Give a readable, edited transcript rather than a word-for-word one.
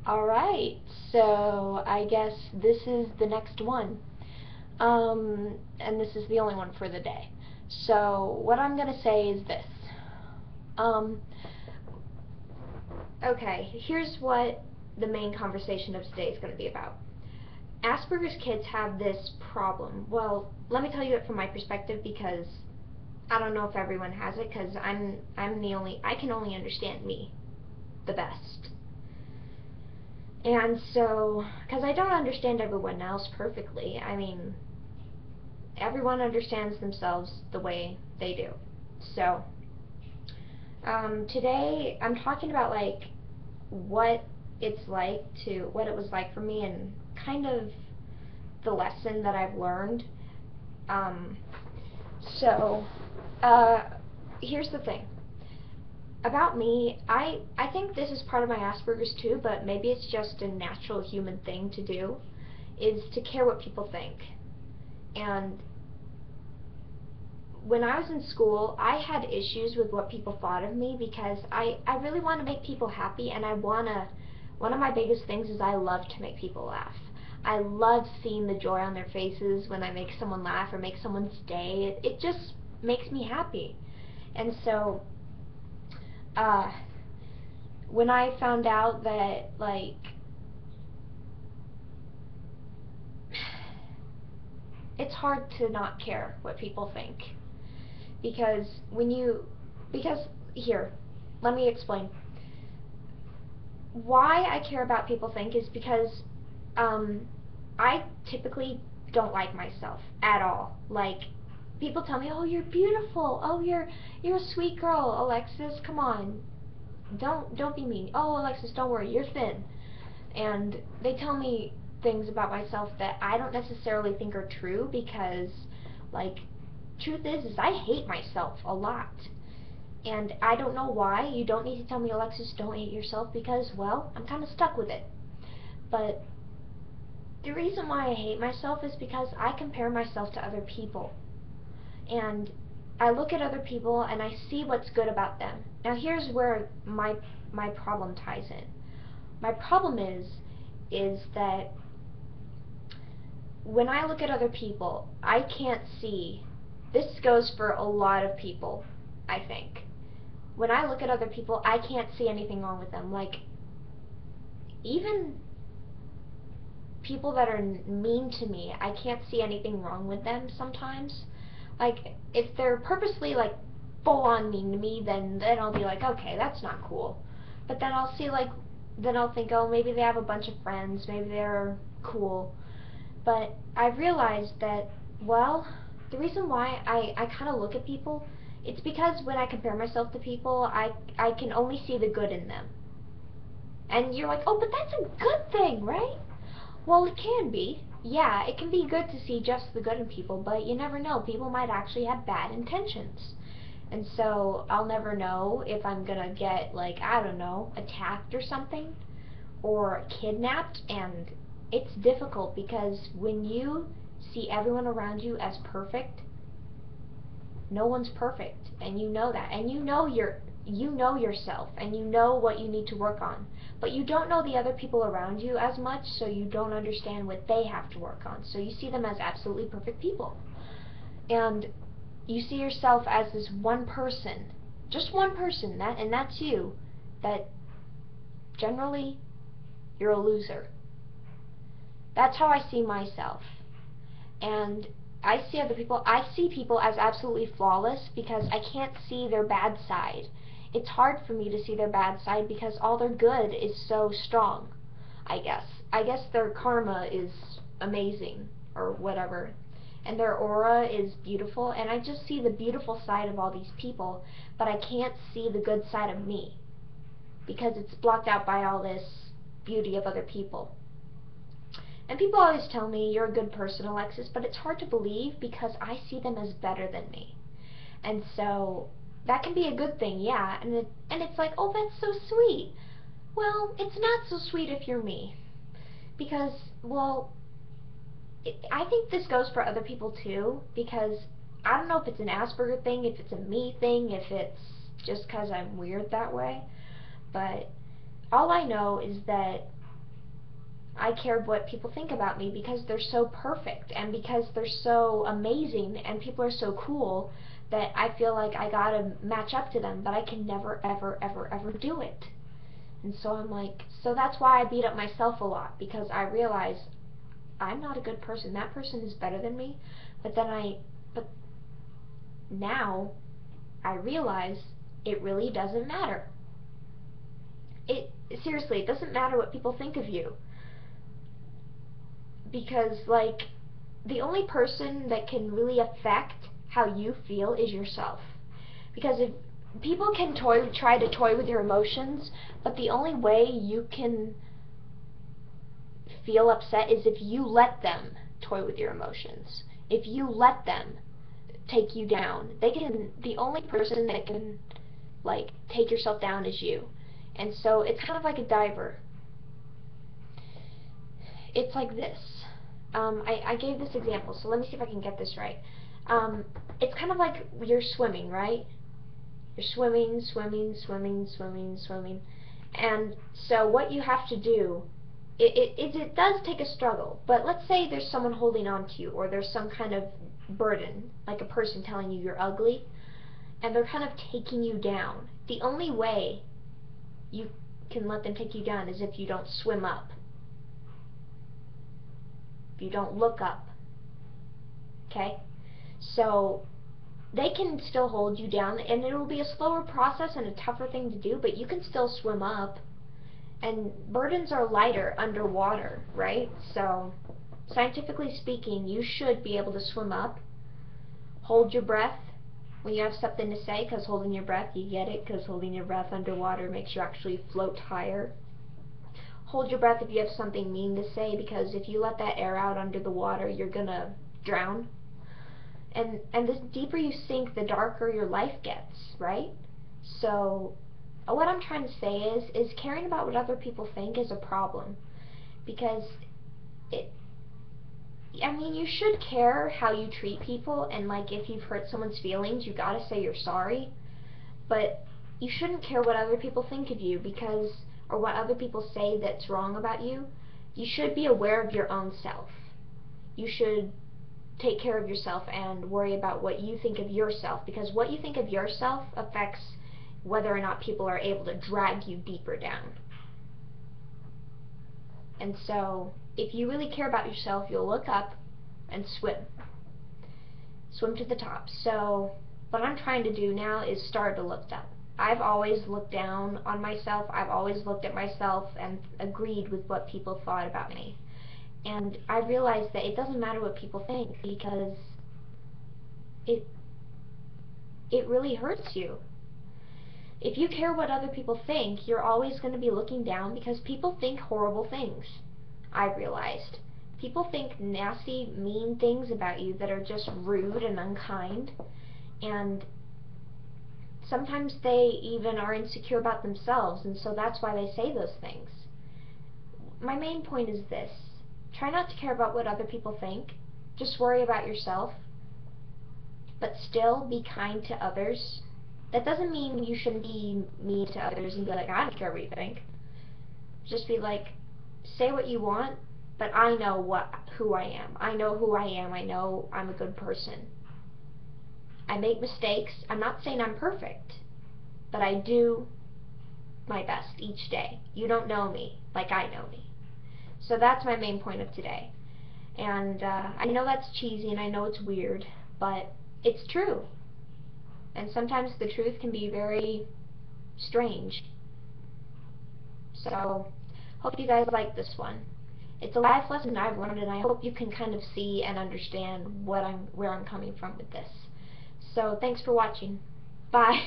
Alright, so I guess this is the next one. And this is the only one for the day. So, what I'm gonna say is this. Um, okay, here's what the main conversation of today is gonna be about. Asperger's kids have this problem. Well, let me tell you it from my perspective because I don't know if everyone has it because I can only understand me the best. And so, because I don't understand everyone else perfectly, I mean, everyone understands themselves the way they do. So, today I'm talking about like what what it was like for me and kind of the lesson that I've learned. Um, so, uh, here's the thing. About me, I think this is part of my Asperger's too, but maybe it's just a natural human thing to do, is to care what people think. And when I was in school, I had issues with what people thought of me because I really want to make people happy, and one of my biggest things is I love to make people laugh. I love seeing the joy on their faces when I make someone laugh or make someone's day. It just makes me happy. And so, uh, when I found out that, like, it's hard to not care what people think. Because when you, because, here, let me explain. Why I care about people think is because um, I typically don't like myself at all. Like, people tell me, "Oh, you're beautiful. Oh, you're a sweet girl, Alexis. Come on, don't be mean. Oh, Alexis, don't worry, you're thin." And they tell me things about myself that I don't necessarily think are true because, like, truth is I hate myself a lot. And I don't know why. You don't need to tell me, Alexis, don't hate yourself, because, well, I'm kind of stuck with it. But the reason why I hate myself is because I compare myself to other people. And I look at other people and I see what's good about them. Now here's where my problem ties in. My problem is that when I look at other people, I can't see. This goes for a lot of people, I think. When I look at other people, I can't see anything wrong with them. Like, even people that are mean to me, I can't see anything wrong with them sometimes. Like, if they're purposely, like, full on mean to me, then I'll be like, okay, that's not cool. But then I'll see, like, then I'll think, oh, maybe they have a bunch of friends, maybe they're cool. But I've realized that, well, the reason why I kind of look at people, it's because when I compare myself to people, I can only see the good in them. And you're like, oh, but that's a good thing, right? Well, it can be. Yeah, it can be good to see just the good in people, but you never know. People might actually have bad intentions. And so I'll never know if I'm gonna get, like, I don't know, attacked or something, or kidnapped. And it's difficult because when you see everyone around you as perfect, no one's perfect, and you know that, and you know yourself, and you know what you need to work on, but you don't know the other people around you as much, so you don't understand what they have to work on, so you see them as absolutely perfect people, and you see yourself as this one person, just one person, and that's you, that generally you're a loser. That's how I see myself. And I see people as absolutely flawless because I can't see their bad side. It's hard for me to see their bad side because all their good is so strong, I guess. I guess their karma is amazing, or whatever. And their aura is beautiful, and I just see the beautiful side of all these people, but I can't see the good side of me because it's blocked out by all this beauty of other people. And people always tell me, you're a good person, Alexis, but it's hard to believe because I see them as better than me. And so that can be a good thing, yeah. And it's like, oh, that's so sweet. Well, it's not so sweet if you're me. Because, well, I think this goes for other people too, because I don't know if it's an Asperger thing, if it's a me thing, if it's just because I'm weird that way, but all I know is that I care what people think about me because they're so perfect and because they're so amazing and people are so cool that I feel like I gotta match up to them, but I can never, ever, ever, ever do it. And so I'm like, so that's why I beat up myself a lot, because I realize I'm not a good person. That person is better than me. But now I realize it really doesn't matter. Seriously, it doesn't matter what people think of you. Because, like, the only person that can really affect how you feel is yourself. Because if people can try to toy with your emotions, but the only way you can feel upset is if you let them toy with your emotions. If you let them take you down. The only person that can, like, take yourself down is you. And so it's kind of like a diver. It's like this. I gave this example, so let me see if I can get this right. It's kind of like you're swimming, right? You're swimming, swimming, swimming, swimming, swimming. And so what you have to do, it does take a struggle, but let's say there's someone holding on to you, or there's some kind of burden, like a person telling you you're ugly, and they're kind of taking you down. The only way you can let them take you down is if you don't swim up. If you don't look up. Okay? So they can still hold you down, and it will be a slower process and a tougher thing to do, but you can still swim up. And burdens are lighter underwater, right? So scientifically speaking, you should be able to swim up. Hold your breath when you have something to say, because holding your breath, you get it, because holding your breath underwater makes you actually float higher. Hold your breath if you have something mean to say, because if you let that air out under the water, you're gonna drown. And the deeper you sink, the darker your life gets, right? So what I'm trying to say is caring about what other people think is a problem, because I mean, you should care how you treat people, and, like, if you've hurt someone's feelings, you gotta say you're sorry, but you shouldn't care what other people think of you, because, or what other people say that's wrong about you. You should be aware of your own self. You should take care of yourself and worry about what you think of yourself, because what you think of yourself affects whether or not people are able to drag you deeper down. And so, if you really care about yourself, you'll look up and swim. Swim to the top. So, what I'm trying to do now is start to look up. I've always looked down on myself. I've always looked at myself and agreed with what people thought about me. And I realized that it doesn't matter what people think, because it really hurts you. If you care what other people think, you're always going to be looking down, because people think horrible things. I realized. People think nasty, mean things about you that are just rude and unkind, and sometimes they even are insecure about themselves, and so that's why they say those things. My main point is this: try not to care about what other people think. Just worry about yourself, but still be kind to others. That doesn't mean you shouldn't be mean to others and be like, I don't care what you think. Just be like, say what you want, but I know who I am. I know who I am. I know I'm a good person. I make mistakes. I'm not saying I'm perfect, but I do my best each day. You don't know me like I know me. So that's my main point of today. And I know that's cheesy and I know it's weird, but it's true. And sometimes the truth can be very strange. So, hope you guys like this one. It's a life lesson I've learned, and I hope you can kind of see and understand where I'm coming from with this. So, thanks for watching. Bye.